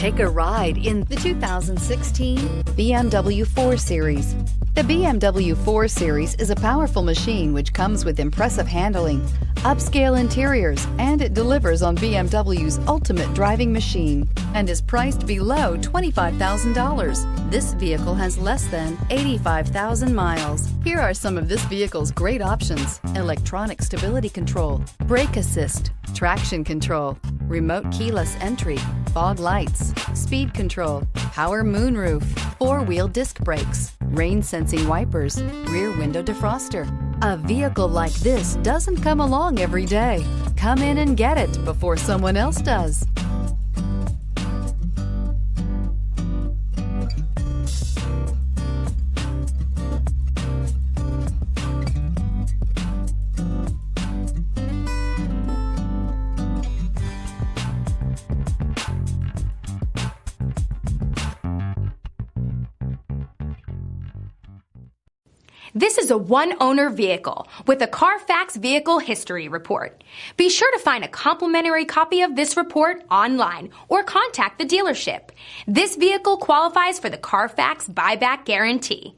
Take a ride in the 2016 BMW 4 Series. The BMW 4 Series is a powerful machine which comes with impressive handling, upscale interiors, and it delivers on BMW's ultimate driving machine and is priced below $25,000. This vehicle has less than 85,000 miles. Here are some of this vehicle's great options: electronic stability control, brake assist, traction control, remote keyless entry, fog lights, speed control, power moonroof, four-wheel disc brakes, rain-sensing wipers, rear window defroster. A vehicle like this doesn't come along every day. Come in and get it before someone else does. This is a one-owner vehicle with a Carfax Vehicle History Report. Be sure to find a complimentary copy of this report online or contact the dealership. This vehicle qualifies for the Carfax Buyback Guarantee.